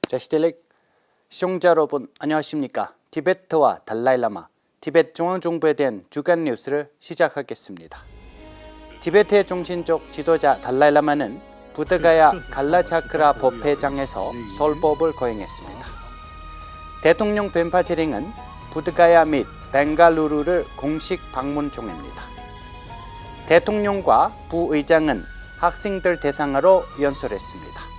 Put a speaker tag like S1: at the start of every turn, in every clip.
S1: 자, 시청자 여러분 안녕하십니까? 티베트와 달라이라마, 티베트 중앙정부에 대한 주간 뉴스를 시작하겠습니다. 티베트의 중심적 지도자 달라이라마는 부드가야 갈라차크라 법회장에서 설법을 거행했습니다. 대통령 벤파체링은 부드가야 및 벵갈루루를 공식 방문 중입니다. 대통령과 부의장은 학생들 대상으로 연설했습니다.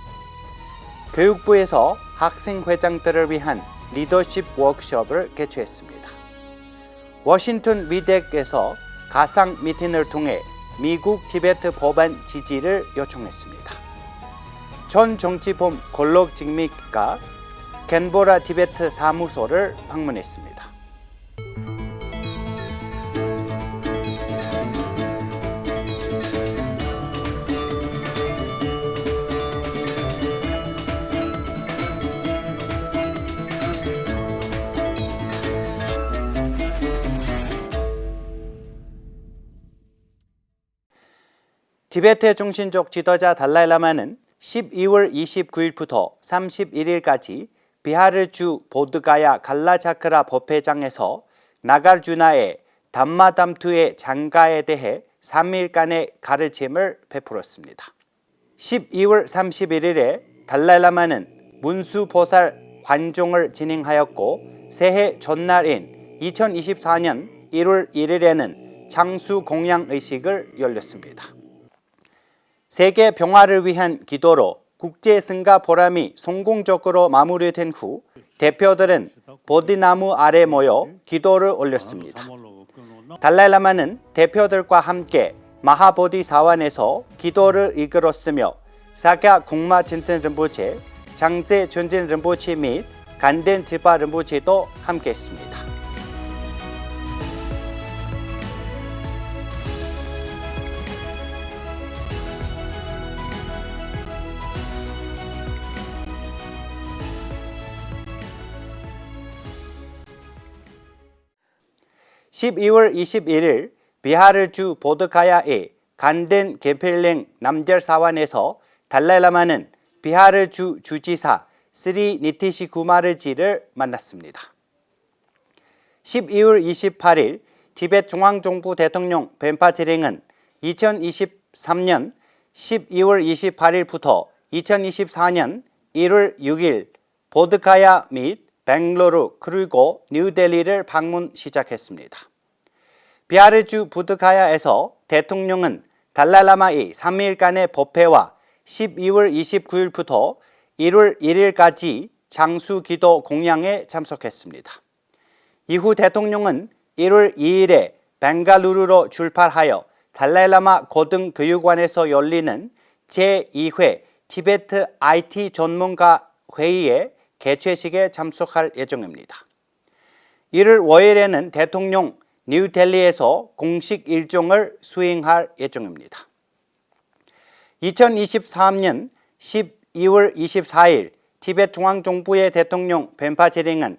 S1: 교육부에서 학생회장들을 위한 리더십 워크숍을 개최했습니다. 워싱턴 미덱에서 가상 미팅을 통해 미국 티베트 법안 지지를 요청했습니다. 전 정치범 골록 직미가 캔버라 티베트 사무소를 방문했습니다. 티베트의 중심적 지도자 달라이라마는 12월 29일부터 31일까지 비하르주 보드가야 갈라차크라 법회장에서 나가르주나의 담마담투의 장가에 대해 3일간의 가르침을 베풀었습니다. 12월 31일에 달라이라마는 문수보살 관종을 진행하였고 새해 전날인 2024년 1월 1일에는 장수 공양 의식을 열렸습니다. 세계 평화를 위한 기도로 국제 승가 포럼이 성공적으로 마무리된 후 대표들은 보디나무 아래 모여 기도를 올렸습니다. 달라이라마는 대표들과 함께 마하보디사원에서 기도를 이끌었으며 사갸 국마 젠젠 rinpoche, 장제 존젠 rinpoche 및 간덴 지바 rinpoche도 함께했습니다. 12월 21일 비하르주 보드가야의 간덴 게펠랭 남델사원에서 달라이라마는 비하르주 주지사 스리 니티시 구마르지를 만났습니다. 12월 28일 티베트 중앙정부 대통령 벤파체링은 2023년 12월 28일부터 2024년 1월 6일 보드가야 및 벵글루루 그리고 뉴델리를 방문 시작했습니다. 비하르주 부드가야에서 대통령은 달라이라마의 3일간의 법회와 12월 29일부터 1월 1일까지 장수기도 공양에 참석했습니다. 이후 대통령은 1월 2일에 벵갈루루로 출발하여 달라이라마 고등교육원에서 열리는 제2회 티베트 IT 전문가 회의에 개최식에 참석할 예정입니다. 1월 5일에는 대통령 뉴델리에서 공식 일정을 수행할 예정입니다. 2023년 12월 24일 티베트 중앙정부의 대통령 벤파체링은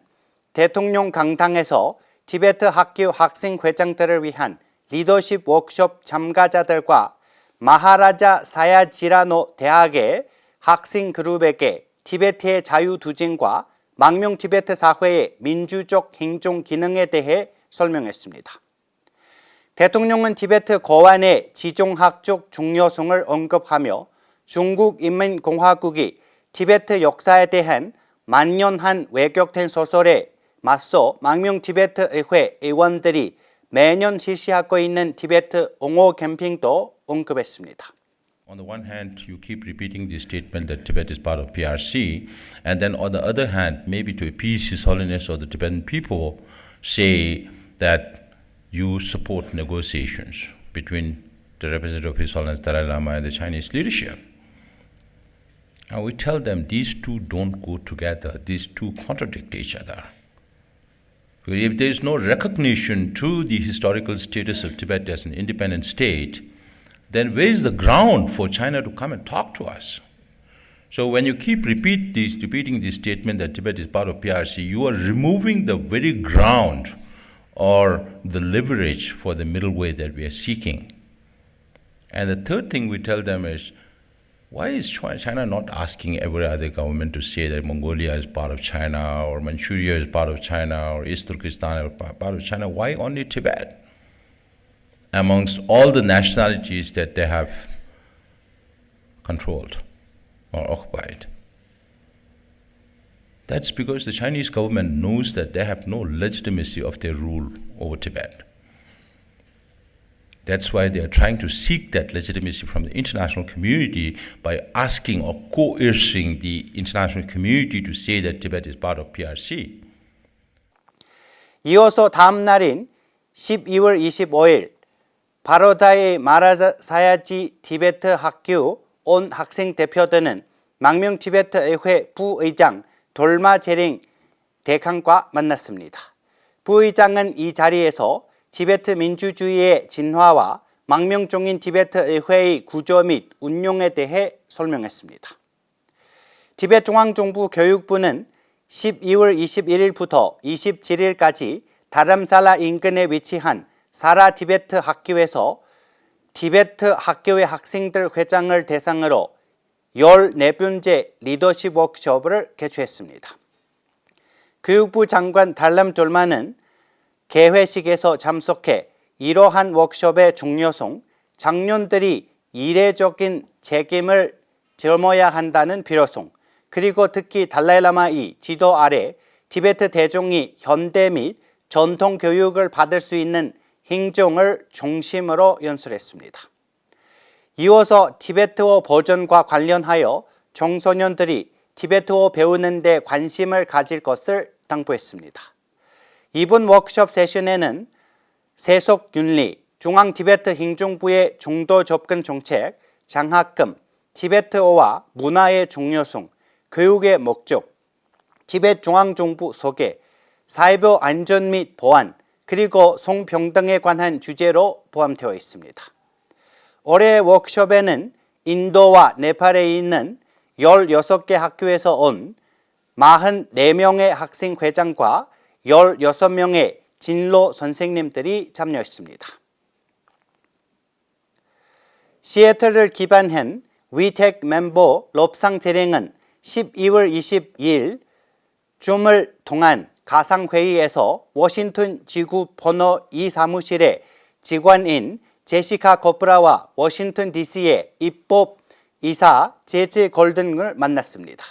S1: 대통령 강당에서 티베트 학교 학생회장들을 위한 리더십 워크숍 참가자들과 마하라자 사야지라노 대학의 학생 그룹에게 티베트의 자유투쟁과 망명 티베트 사회의 민주적 행정 기능에 대해 설명했습니다. 대통령은 티베트 거환의 지정학적 중요성을 언급하며 중국인민공화국이 티베트 역사에 대한 만연한 왜곡된 소설에 맞서 망명 티베트 의회 의원들이 매년 실시하고 있는 티베트 옹호 캠페인도 언급했습니다.
S2: On the one hand, you keep repeating the statement that Tibet is part of PRC, and then on the other hand, maybe to appease His Holiness or the Tibetan people, say that you support negotiations between the representative of His Holiness Dalai Lama and the Chinese leadership. And we tell them these two don't go together, these two contradict each other. If there is no recognition to the historical status of Tibet as an independent state, then where is the ground for China to come and talk to us? So when you keep repeating this statement that Tibet is part of PRC, you are removing the very ground or the leverage for the middle way that we are seeking. And the third thing we tell them is, Why is China not asking every other government to say that Mongolia is part of China, or Manchuria is part of China, or East Turkestan is part of China? Why only Tibet? Amongst all the nationalities that they have controlled or occupied. That's because the Chinese government knows that they have no legitimacy of their rule over Tibet. That's why they are trying to seek that legitimacy from the international community by asking or coercing the international community to say that Tibet is part of PRC.
S1: 이어서 다음 날인 12월 25일 바로다의 마라사야지 티베트 학교 온 학생 대표들은 망명 티베트 의회 부의장 돌마제링 대강과 만났습니다. 부의장은 이 자리에서 티베트 민주주의의 진화와 망명종인 티베트 의회의 구조 및 운용에 대해 설명했습니다. 티베트 중앙정부 교육부는 12월 21일부터 27일까지 다람살라 인근에 위치한 사라 티베트 학교에서 티베트 학교의 학생들 회장을 대상으로 14번째 리더십 워크숍을 개최했습니다. 교육부 장관 달람 돌마는 개회식에서 참석해 이러한 워크숍의 중요성, 장년들이 이례적인 책임을 짊어야 한다는 필요성, 그리고 특히 달라이라마의 지도 아래 티베트 대중이 현대 및 전통 교육을 받을 수 있는 행정을 중심으로 연설했습니다. 이어서 티베트어 버전과 관련하여 청소년들이 티베트어 배우는 데 관심을 가질 것을 당부했습니다. 이번 워크숍 세션에는 세속윤리, 중앙티베트 행정부의 중도 접근 정책, 장학금, 티베트어와 문화의 중요성, 교육의 목적, 티베트 중앙정부 소개, 사회부 안전 및 보안, 그리고 성평등에 관한 주제로 포함되어 있습니다. 올해 워크숍에는 인도와 네팔에 있는 16개 학교에서 온 44명의 학생 회장과 16명의 진로 선생님들이 참여했습니다. 시애틀을 기반한 위텍 멤버 롭상제랭은 12월 22일 줌을 통한 가상회의에서 워싱턴 지구 번호 2 사무실의 직원인 제시카 코프라와 워싱턴 DC의 입법이사 제지 골든을 만났습니다.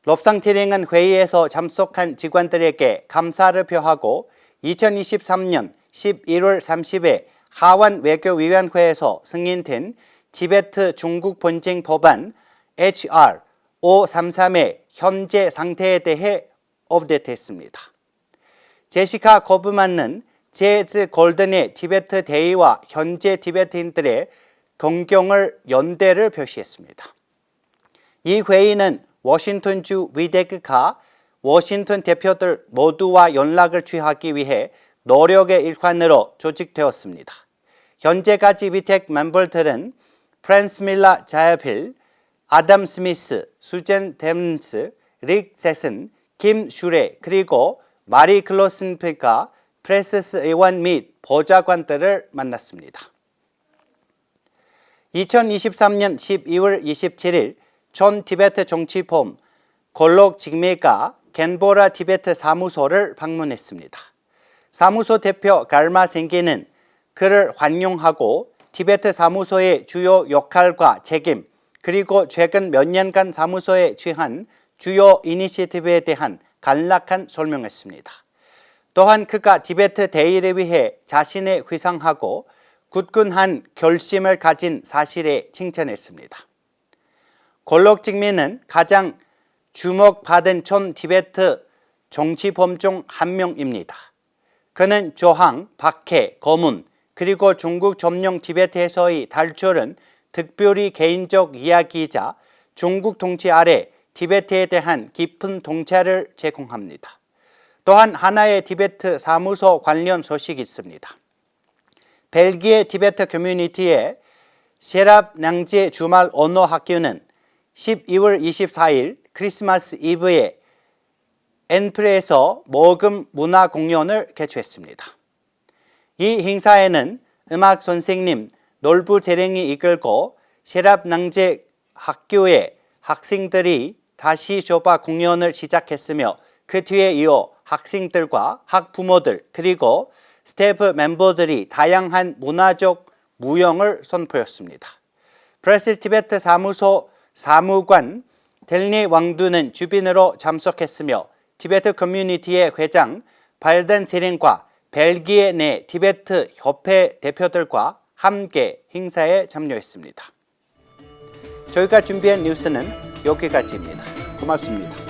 S1: 롭상제랭은 회의에서 참석한 직원들에게 감사를 표하고 2023년 11월 30일 하원 외교위원회에서 승인된 티베트 중국 분쟁 법안 HR 533의 현재 상태에 대해 업데이트했습니다. 제시카 코프만은 제즈 골든의 티베트 대의와 현재 티베트인들의 동경을 연대를 표시했습니다. 이 회의는 워싱턴주 위데크가 워싱턴 대표들 모두와 연락을 취하기 위해 노력의 일환으로 조직되었습니다. 현재까지 위텍 멤버들은 프랜스 밀라 자야필, 아담 스미스, 수젠 댐스, 릭 세슨, 김 슈레, 그리고 마리 클로슨필과 프레세스 의원 및 보좌관들을 만났습니다. 2023년 12월 27일 전 티베트 정치폼 골록 직메가 겐보라 티베트 사무소를 방문했습니다. 사무소 대표 갈마 생기는 그를 환영하고 티베트 사무소의 주요 역할과 책임, 그리고 최근 몇 년간 사무소에 취한 주요 이니시티브에 대한 간략한 설명했습니다. 또한 그가 티베트 대의를 위해 자신의 회상하고 굳건한 결심을 가진 사실에 칭찬했습니다. 골록 직민은 가장 주목받은 전 티베트 정치범 중 한 명입니다. 그는 조항, 박해, 고문, 그리고 중국 점령 티베트에서의 탈출은 특별히 개인적 이야기이자 중국 통치 아래 티베트에 대한 깊은 통찰을 제공합니다. 또한 하나의 티베트 사무소 관련 소식이 있습니다. 벨기에 티베트 커뮤니티의 세랍 낭제 주말 언어 학교는 12월 24일 크리스마스 이브에 엔프레에서 모금 문화 공연을 개최했습니다. 이 행사에는 음악 선생님 놀부 재랭이 이끌고 세랍 낭제 학교에 학생들이 다시 쇼파 공연을 시작했으며 그 뒤에 이어 학생들과 학부모들 그리고 스태프 멤버들이 다양한 문화적 무용을 선보였습니다. 브라질 티베트 사무소 사무관 델니 왕두는 주빈으로 참석했으며 티베트 커뮤니티의 회장 발단 제린과 벨기에 내 티베트 협회 대표들과 함께 행사에 참여했습니다. 저희가 준비한 뉴스는 여기까지입니다. 고맙습니다.